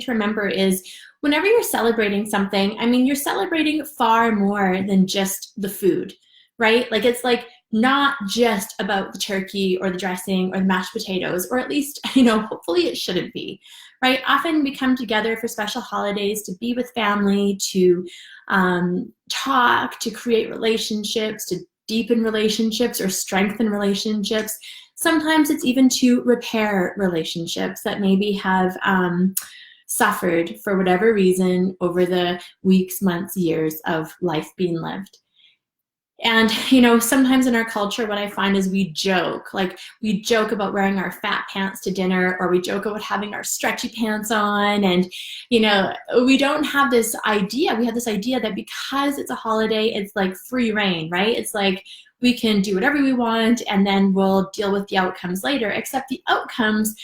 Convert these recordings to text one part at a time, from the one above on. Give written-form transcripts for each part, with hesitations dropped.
to remember is whenever you're celebrating something, I mean, you're celebrating far more than just the food, right? Like it's like not just about the turkey or the dressing or the mashed potatoes, or at least, hopefully it shouldn't be, right? Often we come together for special holidays to be with family, to talk, to create relationships, to deepen relationships or strengthen relationships. Sometimes it's even to repair relationships that maybe have suffered for whatever reason over the weeks, months, years of life being lived. And, sometimes in our culture, what I find is we joke about wearing our fat pants to dinner, or we joke about having our stretchy pants on. And, we don't have this idea. We have this idea that because it's a holiday, it's like free reign, right? It's like we can do whatever we want and then we'll deal with the outcomes later, except the outcomes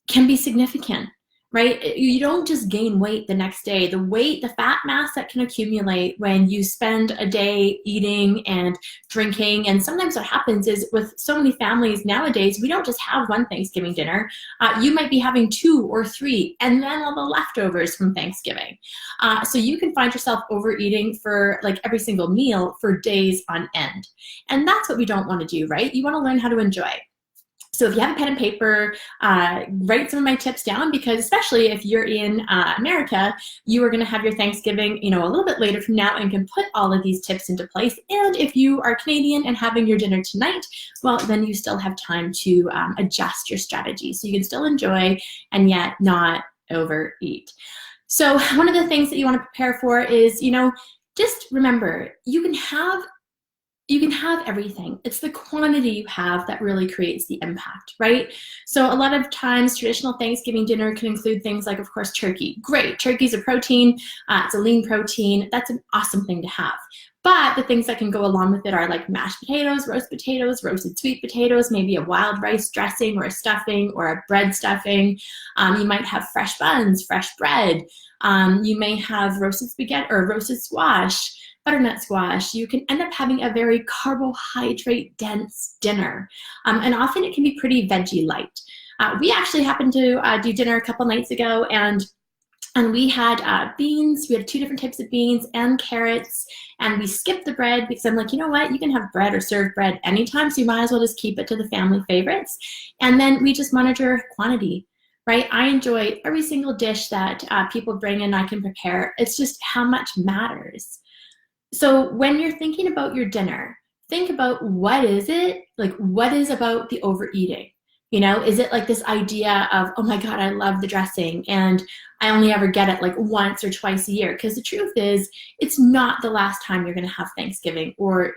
can be significant. Right? You don't just gain weight the next day. The fat mass that can accumulate when you spend a day eating and drinking. And sometimes what happens is with so many families nowadays, we don't just have one Thanksgiving dinner. You might be having 2 or 3, and then all the leftovers from Thanksgiving. So you can find yourself overeating for like every single meal for days on end. And that's what we don't want to do, right? You want to learn how to enjoy. So if you have a pen and paper, write some of my tips down, because especially if you're in America, you are going to have your Thanksgiving, a little bit later from now, and can put all of these tips into place. And if you are Canadian and having your dinner tonight, well, then you still have time to adjust your strategy. So you can still enjoy and yet not overeat. So one of the things that you want to prepare for is, just remember, you can have everything. It's the quantity you have that really creates the impact, right? So a lot of times, traditional Thanksgiving dinner can include things like, of course, turkey. Great, turkey's a protein. It's a lean protein. That's an awesome thing to have. But the things that can go along with it are like mashed potatoes, roasted sweet potatoes, maybe a wild rice dressing or a stuffing or a bread stuffing. You might have fresh buns, fresh bread. You may have roasted spaghetti or roasted squash, butternut squash. You can end up having a very carbohydrate dense dinner. And often it can be pretty veggie light. We actually happened to do dinner a couple nights ago, and we had beans. We had 2 different types of beans and carrots, and we skipped the bread because I'm like, you know what? You can have bread or serve bread anytime, so you might as well just keep it to the family favorites. And then we just monitor quantity, right? I enjoy every single dish that people bring in I can prepare. It's just how much matters. So when you're thinking about your dinner, think about what is about the overeating? Is it like this idea of, oh my God, I love the dressing and I only ever get it like once or twice a year? Because the truth is, it's not the last time you're going to have Thanksgiving or,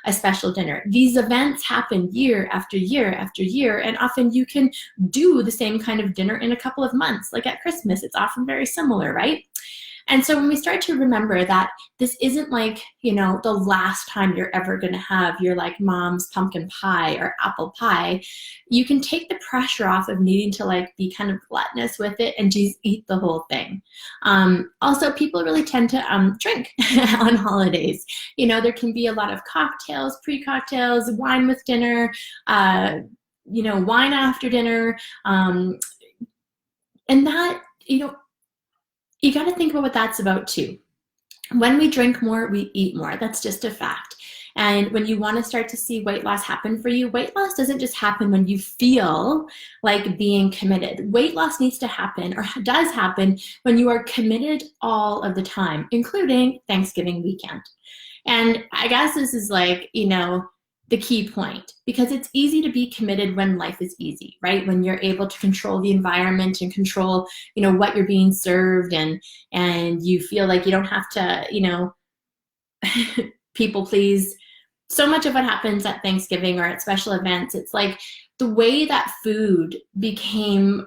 a special dinner. These events happen year after year after year, and often you can do the same kind of dinner in a couple of months. Like at Christmas, it's often very similar, right? And so when we start to remember that this isn't like, the last time you're ever going to have your like mom's pumpkin pie or apple pie, you can take the pressure off of needing to like be kind of gluttonous with it and just eat the whole thing. Also, people really tend to drink on holidays. There can be a lot of cocktails, pre-cocktails, wine with dinner, wine after dinner. And that, you got to think about what that's about too. When we drink more, we eat more. That's just a fact. And when you want to start to see weight loss happen for you, weight loss doesn't just happen when you feel like being committed. Weight loss needs to happen, or does happen, when you are committed all of the time, including Thanksgiving weekend. And I guess this is like, the key point, because it's easy to be committed when life is easy, right? When you're able to control the environment and control, what you're being served, and you feel like you don't have to, people please. So much of what happens at Thanksgiving or at special events, it's like the way that food became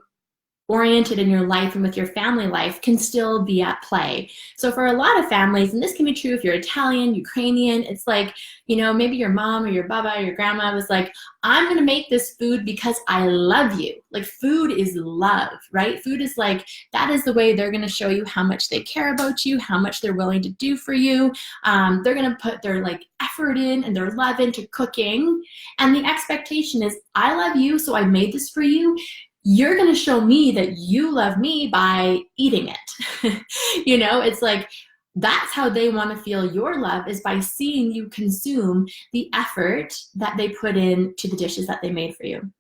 oriented in your life and with your family life can still be at play. So for a lot of families, and this can be true if you're Italian, Ukrainian, it's like, maybe your mom or your baba or your grandma was like, I'm going to make this food because I love you. Like food is love, right? Food is like, that is the way they're going to show you how much they care about you, how much they're willing to do for you. They're going to put their like effort in and their love into cooking. And the expectation is, I love you, so I made this for you. you're going to show me that you love me by eating it. It's like, that's how they want to feel your love, is by seeing you consume the effort that they put into the dishes that they made for you.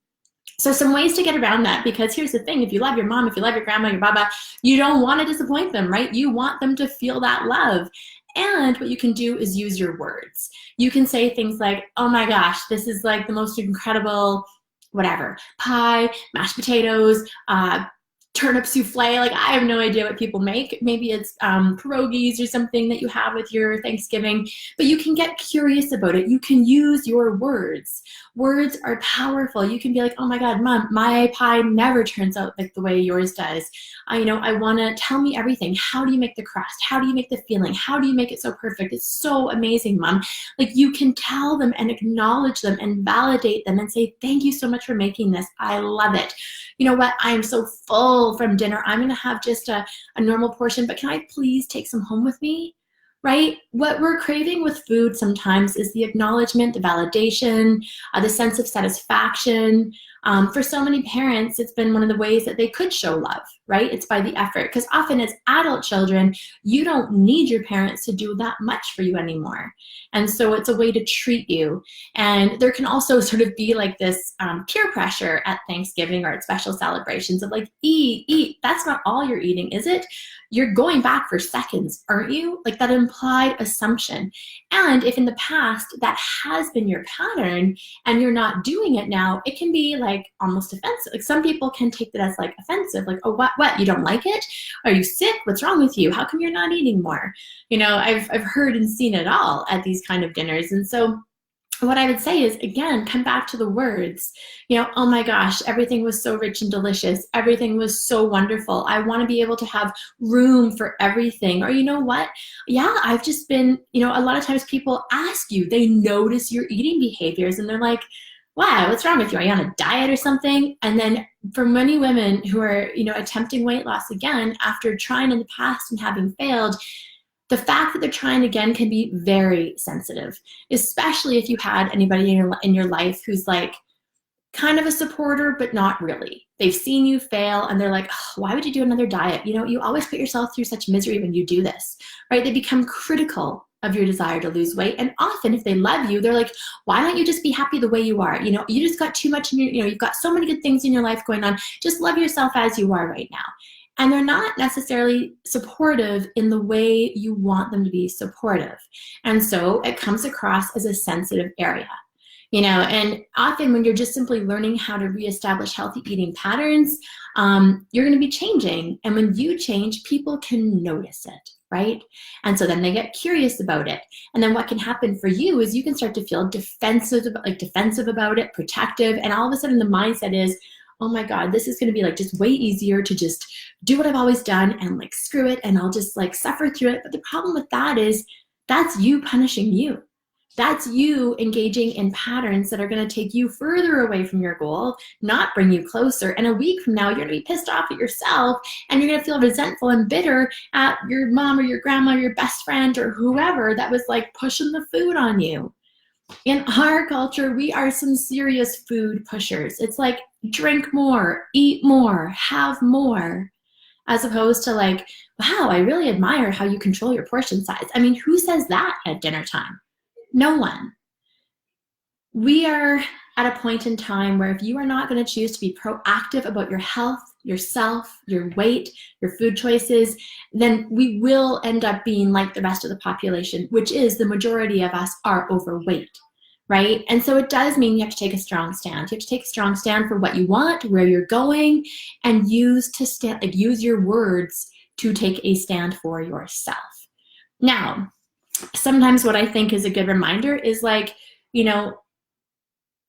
So some ways to get around that, because here's the thing, if you love your mom, if you love your grandma, your baba, you don't want to disappoint them, right? You want them to feel that love. And what you can do is use your words. You can say things like, oh my gosh, this is like the most incredible, whatever, pie, mashed potatoes, turnip souffle. Like, I have no idea what people make. Maybe it's pierogies or something that you have with your Thanksgiving, but you can get curious about it. You can use your words. Words are powerful. You can be like, oh my God, Mom, my pie never turns out like the way yours does. I want to tell me everything. How do you make the crust? How do you make the filling? How do you make it so perfect? It's so amazing, Mom. Like, you can tell them and acknowledge them and validate them and say, thank you so much for making this. I love it. You know what? I am so full from dinner. I'm going to have just a normal portion, but can I please take some home with me? Right? What we're craving with food sometimes is the acknowledgement, the validation, the sense of satisfaction. For so many parents, it's been one of the ways that they could show love, right? It's by the effort, because often as adult children, you don't need your parents to do that much for you anymore. And so it's a way to treat you. And there can also sort of be like this peer pressure at Thanksgiving or at special celebrations of like, eat. That's not all you're eating, is it? You're going back for seconds, aren't you? Like, that implied assumption. And if in the past that has been your pattern and you're not doing it now, it can be like almost offensive. Like, some people can take that as like offensive, like, oh, what? You don't like it? Are you sick? What's wrong with you? How come you're not eating more? I've heard and seen it all at these kind of dinners. And so what I would say is, again, come back to the words. Oh my gosh, everything was so rich and delicious. Everything was so wonderful. I want to be able to have room for everything. Or you know what? Yeah, I've just been, a lot of times people ask you, they notice your eating behaviors and they're like, wow, what's wrong with you? Are you on a diet or something? And then for many women who are, attempting weight loss again, after trying in the past and having failed, the fact that they're trying again can be very sensitive, especially if you had anybody in your life who's like kind of a supporter, but not really. They've seen you fail and they're like, oh, why would you do another diet? You always put yourself through such misery when you do this, right? They become critical of your desire to lose weight. And often if they love you, they're like, why don't you just be happy the way you are? You just got too much in your, you've got so many good things in your life going on. Just love yourself as you are right now. And they're not necessarily supportive in the way you want them to be supportive. And so it comes across as a sensitive area, and often when you're just simply learning how to reestablish healthy eating patterns, you're going to be changing. And when you change, people can notice it, right? And so then they get curious about it. And then what can happen for you is you can start to feel defensive about it, protective. And all of a sudden the mindset is, oh my God, this is going to be like just way easier to just do what I've always done and like screw it and I'll just like suffer through it. But the problem with that is that's you punishing you. That's you engaging in patterns that are going to take you further away from your goal, not bring you closer. And a week from now, you're going to be pissed off at yourself and you're going to feel resentful and bitter at your mom or your grandma, or your best friend or whoever that was like pushing the food on you. In our culture, we are some serious food pushers. It's like drink more, eat more, have more, as opposed to like, wow, I really admire how you control your portion size. I mean, who says that at dinner time? No one. We are at a point in time where if you are not going to choose to be proactive about your health, yourself, your weight, your food choices, then we will end up being like the rest of the population, which is the majority of us are overweight, right? And so it does mean you have to take a strong stand. You have to take a strong stand for what you want, where you're going, and use your words to take a stand for yourself. Now, sometimes what I think is a good reminder is like,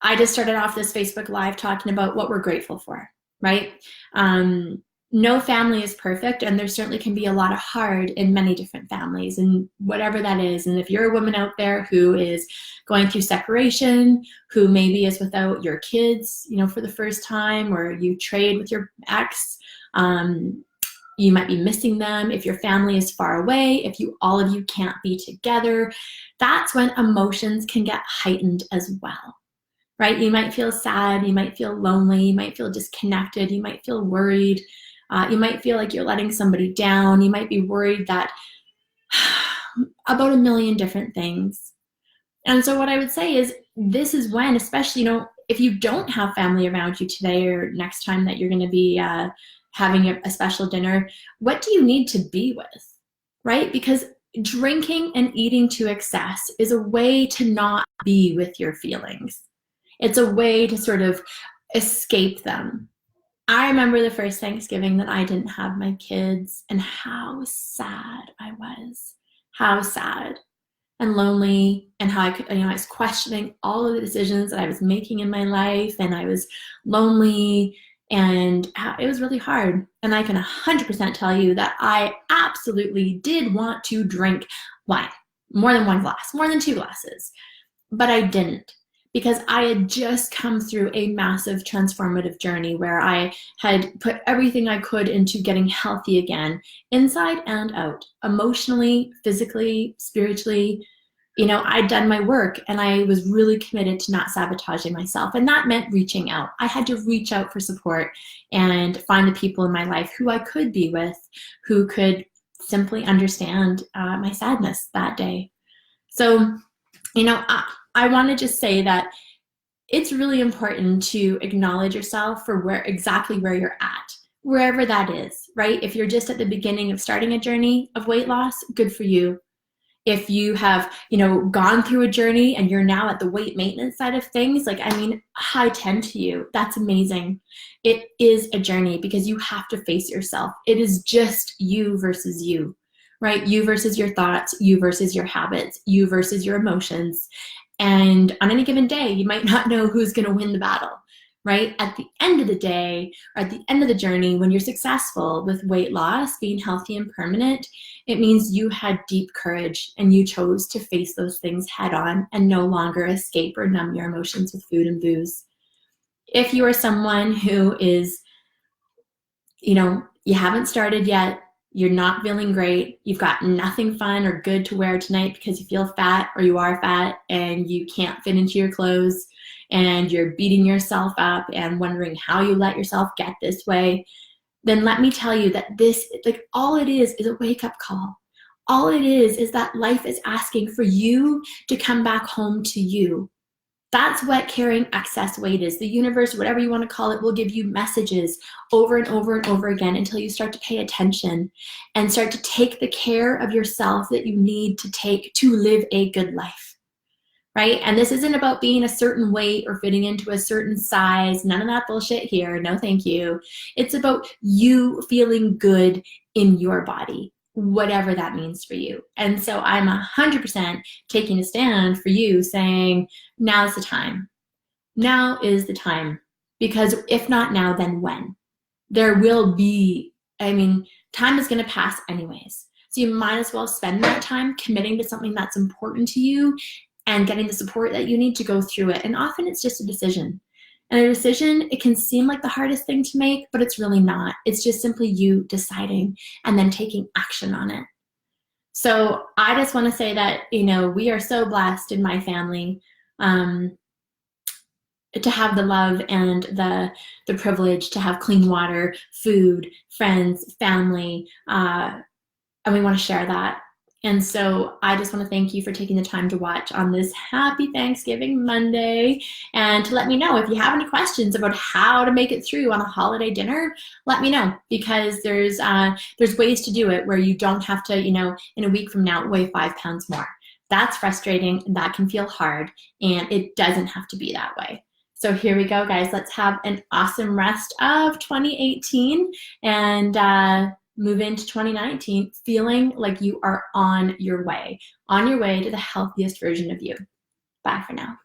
I just started off this Facebook Live talking about what we're grateful for, right? No family is perfect, and there certainly can be a lot of hard in many different families, and whatever that is. And if you're a woman out there who is going through separation, who maybe is without your kids, for the first time, or you trade with your ex, you might be missing them. If your family is far away, if all of you can't be together, that's when emotions can get heightened as well. right? You might feel sad, you might feel lonely, you might feel disconnected, you might feel worried, you might feel like you're letting somebody down, you might be worried that about a million different things. And so what I would say is this is when, especially, if you don't have family around you today or next time that you're going to be having a special dinner, what do you need to be with, right? Because drinking and eating to excess is a way to not be with your feelings. It's a way to sort of escape them. I remember the first Thanksgiving that I didn't have my kids and how sad I was. How sad and lonely, and how I was questioning all of the decisions that I was making in my life, and I was lonely, and it was really hard. And I can 100% tell you that I absolutely did want to drink wine, more than one glass, more than two glasses, but I didn't, because I had just come through a massive transformative journey where I had put everything I could into getting healthy again, inside and out, emotionally, physically, spiritually. I'd done my work and I was really committed to not sabotaging myself. And that meant reaching out. I had to reach out for support and find the people in my life who I could be with, who could simply understand my sadness that day. So, I want to just say that it's really important to acknowledge yourself for exactly where you're at, wherever that is, right? If you're just at the beginning of starting a journey of weight loss, good for you. If you have, gone through a journey and you're now at the weight maintenance side of things, high 10 to you. That's amazing. It is a journey because you have to face yourself. It is just you versus you, right? You versus your thoughts, you versus your habits, you versus your emotions. And on any given day, you might not know who's going to win the battle, right? At the end of the day, or at the end of the journey, when you're successful with weight loss, being healthy and permanent, it means you had deep courage and you chose to face those things head on and no longer escape or numb your emotions with food and booze. If you are someone who is, you haven't started yet, you're not feeling great, you've got nothing fun or good to wear tonight because you feel fat or you are fat and you can't fit into your clothes and you're beating yourself up and wondering how you let yourself get this way, then let me tell you that all it is a wake-up call. All it is that life is asking for you to come back home to you. That's what carrying excess weight is. The universe, whatever you want to call it, will give you messages over and over and over again until you start to pay attention and start to take the care of yourself that you need to take to live a good life, right? And this isn't about being a certain weight or fitting into a certain size. None of that bullshit here. No, thank you. It's about you feeling good in your body, whatever that means for you. And so I'm 100% taking a stand for you, saying, now's the time. Now is the time. Because if not now, then when? There will be, time is going to pass anyways. So you might as well spend that time committing to something that's important to you and getting the support that you need to go through it. And often it's just a decision. And a decision, it can seem like the hardest thing to make, but it's really not. It's just simply you deciding and then taking action on it. So I just want to say that, we are so blessed in my family to have the love and the privilege to have clean water, food, friends, family, and we want to share that. And so I just want to thank you for taking the time to watch on this happy Thanksgiving Monday, and to let me know if you have any questions about how to make it through on a holiday dinner. Let me know, because there's ways to do it where you don't have to, in a week from now, weigh 5 pounds more. That's frustrating. That can feel hard, and it doesn't have to be that way. So here we go, guys. Let's have an awesome rest of 2018 and move into 2019 feeling like you are on your way to the healthiest version of you. Bye for now.